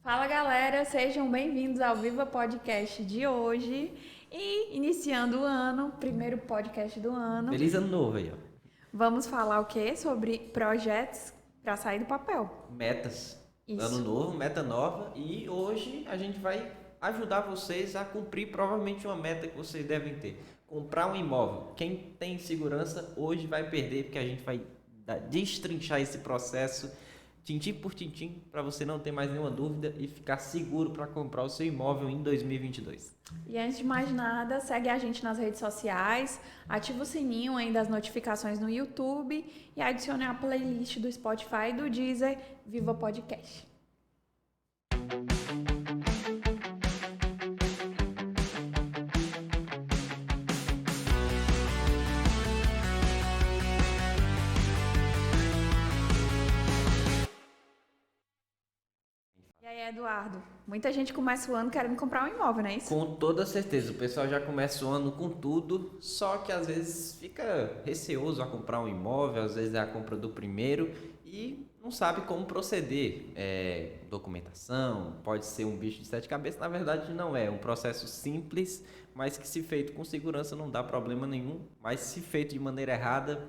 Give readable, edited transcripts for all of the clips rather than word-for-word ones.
Fala galera, sejam bem-vindos ao Viva Podcast de hoje e iniciando o ano, primeiro podcast do ano. Feliz ano novo aí, ó. Vamos falar o quê? Sobre projetos para sair do papel. Metas. Isso. Ano novo, meta nova. E hoje a gente vai ajudar vocês a cumprir provavelmente uma meta que vocês devem ter. Comprar um imóvel. Quem tem segurança hoje vai perder, porque a gente vai destrinchar esse processo tintim por tintim, para você não ter mais nenhuma dúvida e ficar seguro para comprar o seu imóvel em 2022. E antes de mais nada, segue a gente nas redes sociais, ativa o sininho aí das notificações no YouTube e adicione a playlist do Spotify e do Deezer Viva Podcast. E aí, Eduardo, muita gente começa o ano querendo comprar um imóvel, não é isso? Com toda certeza, o pessoal já começa o ano com tudo, só que às vezes fica receoso a comprar um imóvel, às vezes é a compra do primeiro e não sabe como proceder. Documentação, pode ser um bicho de sete cabeças, na verdade não é, um processo simples, mas que se feito com segurança não dá problema nenhum, mas se feito de maneira errada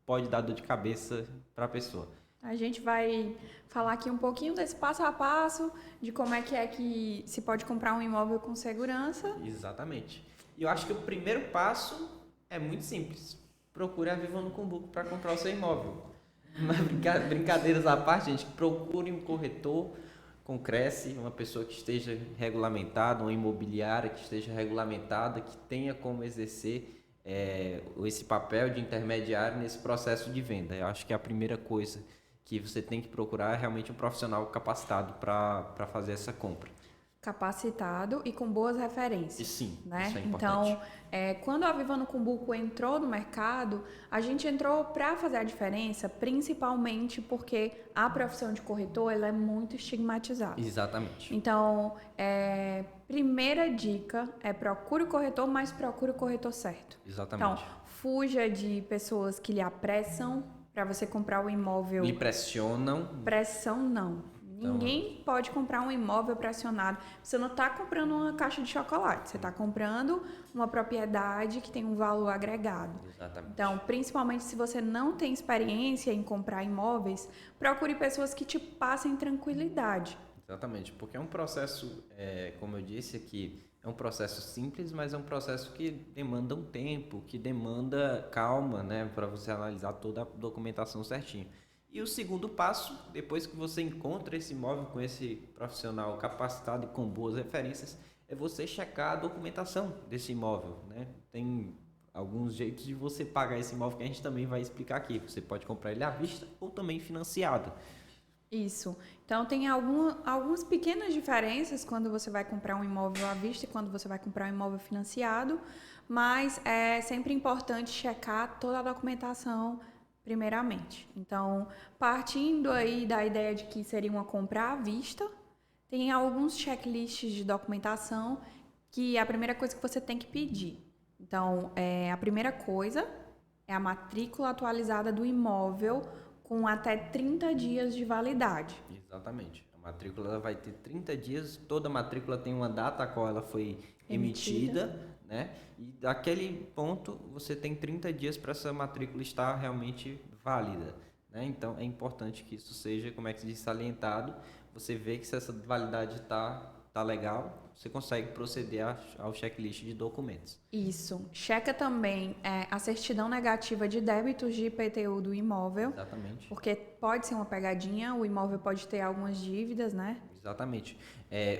pode dar dor de cabeça para a pessoa. A gente vai falar aqui um pouquinho desse passo a passo, de como é que se pode comprar um imóvel com segurança. Exatamente. E eu acho que o primeiro passo é muito simples. Procure a Viva no Cumbuco para comprar o seu imóvel. Mas brincadeiras à parte, gente, procure um corretor com Cresce, uma pessoa que esteja regulamentada, uma imobiliária que esteja regulamentada, que tenha como exercer esse papel de intermediário nesse processo de venda. Eu acho que é a primeira coisa que você tem que procurar é realmente um profissional capacitado para fazer essa compra. Capacitado e com boas referências. E sim, né? isso é importante. Então, quando a Viva no Cumbuco entrou no mercado, a gente entrou para fazer a diferença, principalmente porque a profissão de corretor ela é muito estigmatizada. Exatamente. Então, primeira dica é procure o corretor, mas procure o corretor certo. Exatamente. Então, fuja de pessoas que lhe apressam para você comprar o imóvel. Lhe pressionam. Pressão não. Ninguém pode comprar um imóvel pressionado. Você não está comprando uma caixa de chocolate, você está comprando uma propriedade que tem um valor agregado. Exatamente. Então, principalmente se você não tem experiência em comprar imóveis, procure pessoas que te passem tranquilidade. Exatamente, porque é um processo, como eu disse aqui, é um processo simples, mas é um processo que demanda um tempo, que demanda calma, né, para você analisar toda a documentação certinho. E o segundo passo, depois que você encontra esse imóvel com esse profissional capacitado e com boas referências, é você checar a documentação desse imóvel, né? Tem alguns jeitos de você pagar esse imóvel que a gente também vai explicar aqui. Você pode comprar ele à vista ou também financiado. Isso. Então, tem algumas pequenas diferenças quando você vai comprar um imóvel à vista e quando você vai comprar um imóvel financiado, mas é sempre importante checar toda a documentação primeiramente. Então, partindo aí da ideia de que seria uma compra à vista, tem alguns checklists de documentação que é a primeira coisa que você tem que pedir. Então, a primeira coisa é a matrícula atualizada do imóvel com até 30 dias de validade. Exatamente. A matrícula vai ter 30 dias, toda matrícula tem uma data a qual ela foi emitida, né? E daquele ponto você tem 30 dias para essa matrícula estar realmente válida, né? Então é importante que isso seja, como é que se diz, salientado. Você vê que se essa validade tá legal, você consegue proceder ao checklist de documentos. Isso. Checa também a certidão negativa de débitos de IPTU do imóvel. Exatamente. Porque pode ser uma pegadinha, o imóvel pode ter algumas dívidas, né? Exatamente.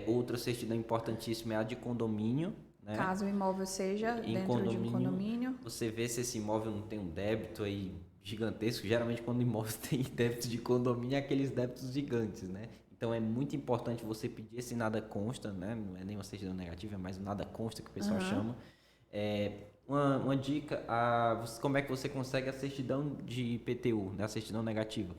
Outra certidão importantíssima é a de condomínio, né? Caso o imóvel seja dentro de um condomínio. Você vê se esse imóvel não tem um débito aí gigantesco. Geralmente quando o imóvel tem débito de condomínio, é aqueles débitos gigantes, né? Então é muito importante você pedir esse nada consta, né? Não é nem uma certidão negativa, é mais um nada consta que o pessoal chama. Uma dica, como é que você consegue a certidão de IPTU, né? A certidão negativa?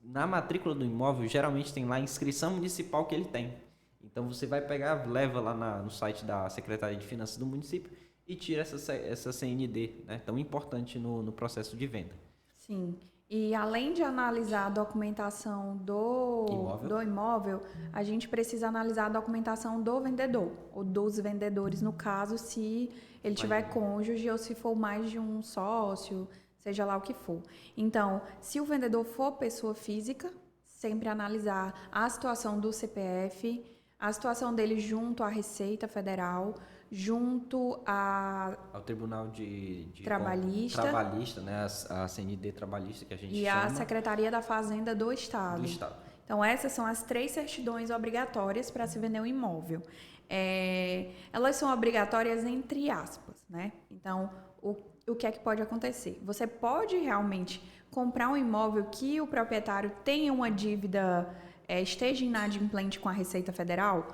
Na matrícula do imóvel, geralmente tem lá a inscrição municipal que ele tem. Então você vai pegar, leva lá no site da Secretaria de Finanças do município e tira essa CND, né? Tão importante no processo de venda. Sim. E além de analisar a documentação do imóvel, a gente precisa analisar a documentação do vendedor, ou dos vendedores, no caso, se ele tiver cônjuge ou se for mais de um sócio, seja lá o que for. Então, se o vendedor for pessoa física, sempre analisar a situação do CPF, a situação dele junto à Receita Federal, junto ao Tribunal de Trabalhista, né? A CND trabalhista que a gente e chama. a Secretaria da Fazenda do Estado. Então, essas são as 3 certidões obrigatórias para se vender um imóvel. Elas são obrigatórias entre aspas, né? Então, o que é que pode acontecer? Você pode realmente comprar um imóvel que o proprietário tenha uma dívida, esteja inadimplente com a Receita Federal?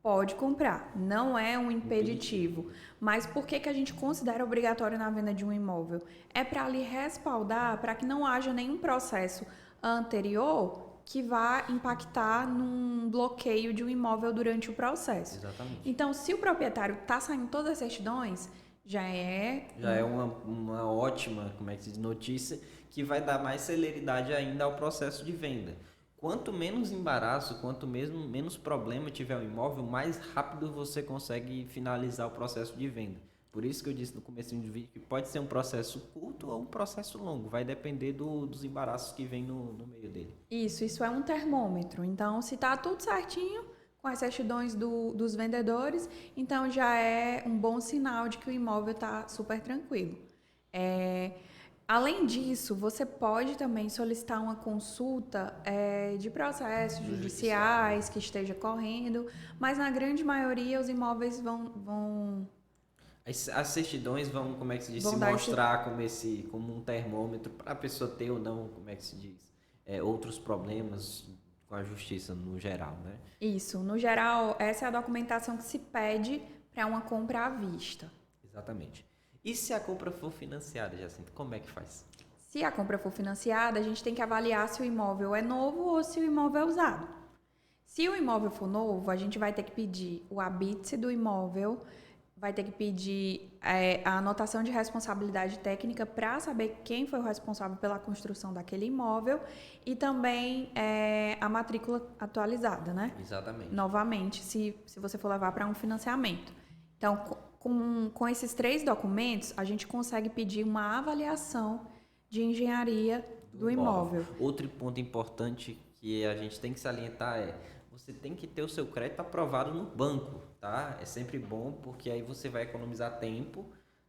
Pode comprar, não é um impeditivo. Mas por que a gente considera obrigatório na venda de um imóvel? É para lhe respaldar, para que não haja nenhum processo anterior que vá impactar num bloqueio de um imóvel durante o processo. Exatamente. Então, se o proprietário está saindo todas as certidões, já é uma ótima, notícia que vai dar mais celeridade ainda ao processo de venda. Quanto menos embaraço, quanto menos problema tiver o imóvel, mais rápido você consegue finalizar o processo de venda. Por isso que eu disse no começo do vídeo que pode ser um processo curto ou um processo longo. Vai depender dos embaraços que vem no meio dele. Isso é um termômetro. Então, se está tudo certinho com as certidões dos vendedores, então já é um bom sinal de que o imóvel está super tranquilo. Além disso, você pode também solicitar uma consulta de processos judiciais que esteja correndo, mas na grande maioria os imóveis vão as certidões vão, se mostrar como um termômetro para a pessoa ter ou não, outros problemas com a justiça no geral, né? Isso, no geral, essa é a documentação que se pede para uma compra à vista. Exatamente. E se a compra for financiada, Jacinta, como é que faz? Se a compra for financiada, a gente tem que avaliar se o imóvel é novo ou se o imóvel é usado. Se o imóvel for novo, a gente vai ter que pedir o habite do imóvel, vai ter que pedir a anotação de responsabilidade técnica para saber quem foi o responsável pela construção daquele imóvel e também a matrícula atualizada, né? Exatamente. Novamente, se você for levar para um financiamento. Então, com esses 3 documentos, a gente consegue pedir uma avaliação de engenharia do imóvel. Outro ponto importante que a gente tem que salientar você tem que ter o seu crédito aprovado no banco, tá? É sempre bom porque aí você vai economizar tempo,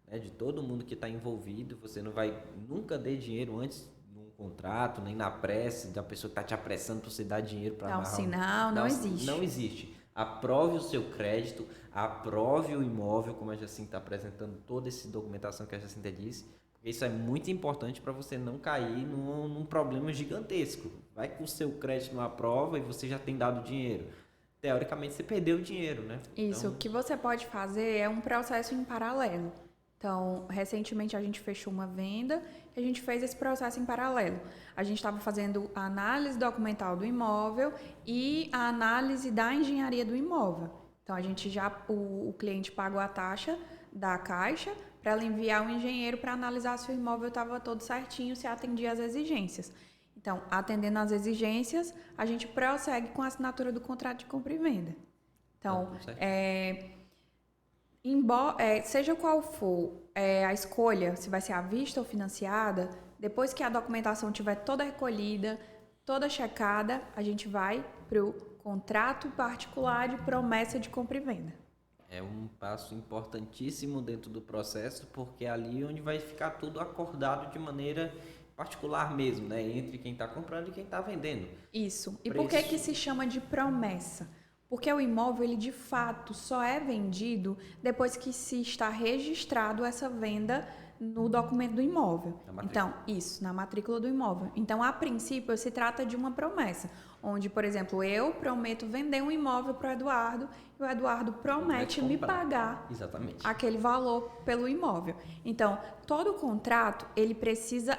né, de todo mundo que está envolvido. Você não vai nunca dar dinheiro antes num contrato, nem na pressa da pessoa que está te apressando para você dar dinheiro para amarrar. Sinal, não existe. Não existe. Aprove o seu crédito, aprove o imóvel, como a Jacinta está apresentando toda essa documentação que a Jacinta disse, porque isso é muito importante para você não cair num problema gigantesco. Vai que o seu crédito não aprova e você já tem dado dinheiro. Teoricamente, você perdeu o dinheiro, né? Isso, o que você pode fazer é um processo em paralelo. Então, recentemente a gente fechou uma venda e a gente fez esse processo em paralelo. A gente estava fazendo a análise documental do imóvel e a análise da engenharia do imóvel. Então, o cliente pagou a taxa da Caixa para ela enviar um engenheiro para analisar se o imóvel estava todo certinho, se atendia às exigências. Então, atendendo às exigências, a gente prossegue com a assinatura do contrato de compra e venda. Então, seja qual for a escolha, se vai ser à vista ou financiada, depois que a documentação estiver toda recolhida, toda checada, a gente vai para o contrato particular de promessa de compra e venda. É um passo importantíssimo dentro do processo, porque é ali onde vai ficar tudo acordado de maneira particular mesmo, né? Entre quem está comprando e quem está vendendo. Isso. E por que se chama de promessa? Porque o imóvel, ele de fato só é vendido depois que se está registrado essa venda no documento do imóvel. Então, isso, na matrícula do imóvel. Então, a princípio, se trata de uma promessa, onde, por exemplo, eu prometo vender um imóvel para o Eduardo e o Eduardo promete me pagar aquele valor pelo imóvel. Então, todo contrato, ele precisa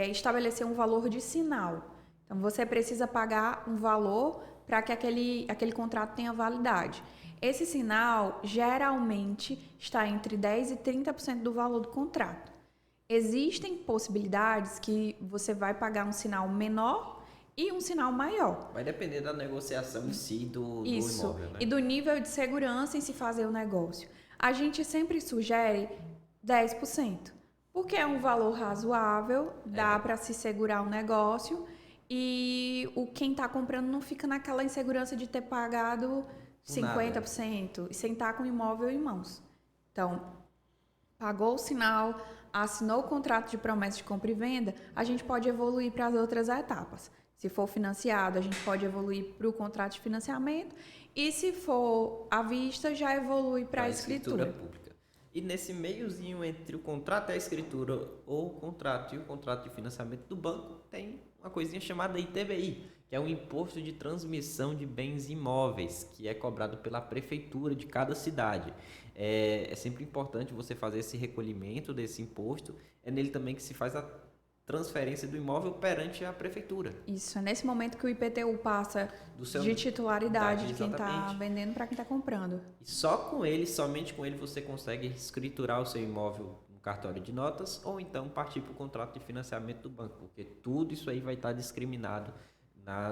estabelecer um valor de sinal. Então, você precisa pagar um valor para que aquele contrato tenha validade. Esse sinal, geralmente, está entre 10% e 30% do valor do contrato. Existem possibilidades que você vai pagar um sinal menor e um sinal maior. Vai depender da negociação em si do Isso, imóvel, né? e do nível de segurança em se fazer o negócio. A gente sempre sugere 10%, porque é um valor razoável, dá para se segurar o negócio e quem está comprando não fica naquela insegurança de ter pagado 50% e sem estar com o imóvel em mãos. Então, pagou o sinal, assinou o contrato de promessa de compra e venda, a gente pode evoluir para as outras etapas. Se for financiado, a gente pode evoluir para o contrato de financiamento e se for à vista, já evolui para a escritura pública. E nesse meiozinho entre o contrato e a escritura ou o contrato e o contrato de financiamento do banco, tem uma coisinha chamada ITBI, que é um imposto de transmissão de bens imóveis, que é cobrado pela prefeitura de cada cidade. É sempre importante você fazer esse recolhimento desse imposto. É nele também que se faz a transferência do imóvel perante a prefeitura. Isso, é nesse momento que o IPTU passa de titularidade de quem está vendendo para quem está comprando. E só com ele, somente com ele, você consegue escriturar o seu imóvel no cartório de notas ou então partir para o contrato de financiamento do banco, porque tudo isso aí vai estar discriminado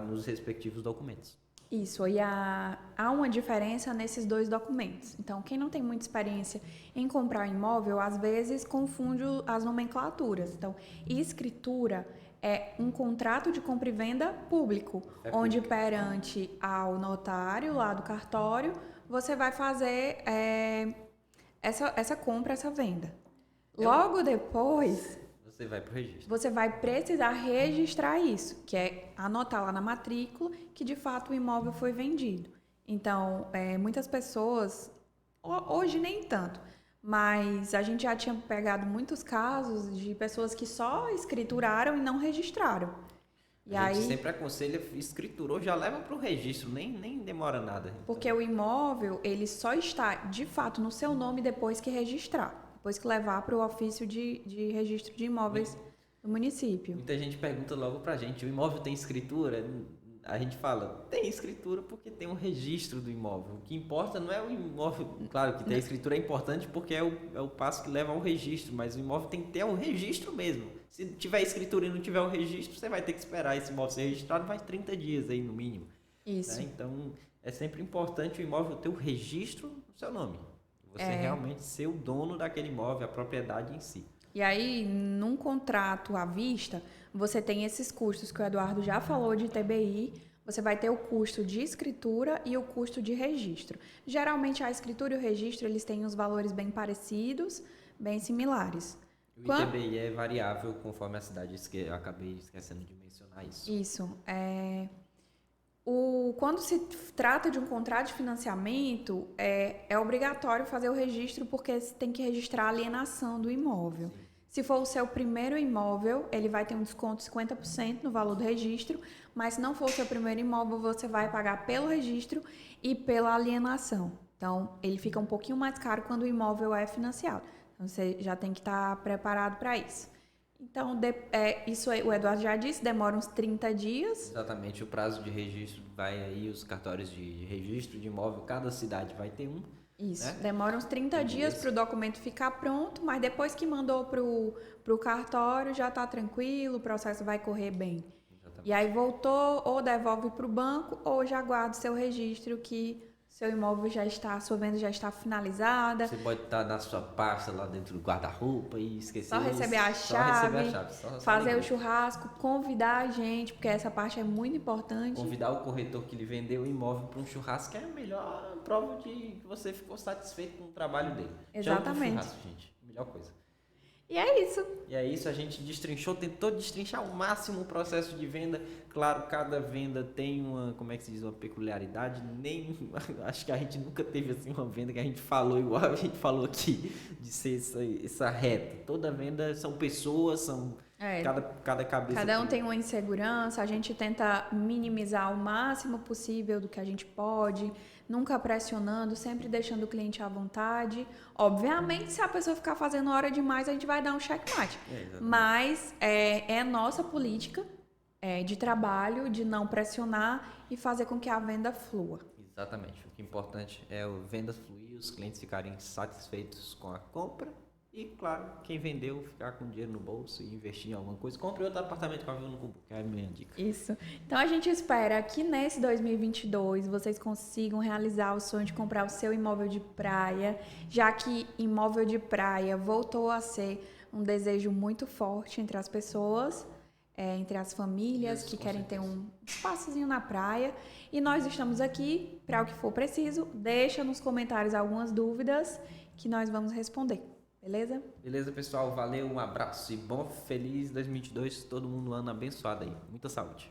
nos respectivos documentos. Isso, e há uma diferença nesses dois documentos. Então, quem não tem muita experiência em comprar imóvel, às vezes confunde as nomenclaturas. Então, escritura é um contrato de compra e venda público, onde perante ao notário lá do cartório, você vai fazer essa compra, essa venda. Logo depois... Você vai para o registro. Você vai precisar registrar isso, que é anotar lá na matrícula que de fato o imóvel foi vendido. Então, muitas pessoas, hoje nem tanto, mas a gente já tinha pegado muitos casos de pessoas que só escrituraram e não registraram. E a gente sempre aconselha, escriturou, já leva para o registro, nem demora nada. Então. Porque o imóvel, ele só está de fato no seu nome depois que registrar. Depois que levar para o ofício de registro de imóveis do município. Muita gente pergunta logo para a gente, o imóvel tem escritura? A gente fala, tem escritura porque tem um registro do imóvel. O que importa não é o imóvel, claro que ter a escritura é importante porque é o passo que leva ao registro, mas o imóvel tem que ter o registro mesmo. Se tiver escritura e não tiver o registro, você vai ter que esperar esse imóvel ser registrado mais 30 dias aí no mínimo. Isso. Né? Então, é sempre importante o imóvel ter o registro no seu nome. Você realmente ser o dono daquele imóvel, a propriedade em si. E aí, num contrato à vista, você tem esses custos que o Eduardo já falou de TBI, você vai ter o custo de escritura e o custo de registro. Geralmente, a escritura e o registro, eles têm os valores bem parecidos, bem similares. O ITBI é variável conforme a cidade, eu acabei esquecendo de mencionar isso. Isso. Quando se trata de um contrato de financiamento, é obrigatório fazer o registro porque tem que registrar a alienação do imóvel. Sim. Se for o seu primeiro imóvel, ele vai ter um desconto de 50% no valor do registro, mas se não for o seu primeiro imóvel, você vai pagar pelo registro e pela alienação. Então, ele fica um pouquinho mais caro quando o imóvel é financiado. Então, você já tem que estar preparado para isso. Então, isso o Eduardo já disse, demora uns 30 dias. Exatamente, o prazo de registro vai aí, os cartórios de registro de imóvel, cada cidade vai ter um. Isso, né? Demora uns 30 dias para o documento ficar pronto, mas depois que mandou para o cartório já está tranquilo, o processo vai correr bem. Exatamente. E aí voltou, ou devolve para o banco, ou já guarda o seu registro que seu imóvel já está, sua venda já está finalizada. Você pode estar na sua pasta lá dentro do guarda-roupa e esquecer. Só receber a chave, fazer o churrasco, convidar a gente, porque essa parte é muito importante. Convidar o corretor que lhe vendeu o imóvel para um churrasco é a melhor prova de que você ficou satisfeito com o trabalho dele. Exatamente. Já churrasco, gente. Melhor coisa. E é isso. E é isso, a gente tentou destrinchar ao máximo o processo de venda. Claro, cada venda tem uma, como é que se diz, uma peculiaridade. Acho que a gente nunca teve assim uma venda que a gente falou igual a gente falou aqui, de ser essa reta. Toda venda são pessoas, são cada cabeça. Cada um tem uma insegurança, a gente tenta minimizar o máximo possível do que a gente pode, nunca pressionando, sempre deixando o cliente à vontade. Obviamente, se a pessoa ficar fazendo hora demais, a gente vai dar um checkmate. Mas é nossa política de trabalho, de não pressionar e fazer com que a venda flua. Exatamente. O que é importante é a venda fluir, os clientes ficarem satisfeitos com a compra E, claro, quem vendeu, ficar com dinheiro no bolso e investir em alguma coisa. Compre outro apartamento com a Viva no Cumbu, que é a minha dica. Isso. Então, a gente espera que nesse 2022 vocês consigam realizar o sonho de comprar o seu imóvel de praia, já que imóvel de praia voltou a ser um desejo muito forte entre as pessoas, entre as famílias que querem ter um espaçozinho na praia. E nós estamos aqui para o que for preciso. Deixa nos comentários algumas dúvidas que nós vamos responder. Beleza? Beleza, pessoal. Valeu, um abraço e bom, feliz 2022. Todo mundo um ano abençoado aí. Muita saúde.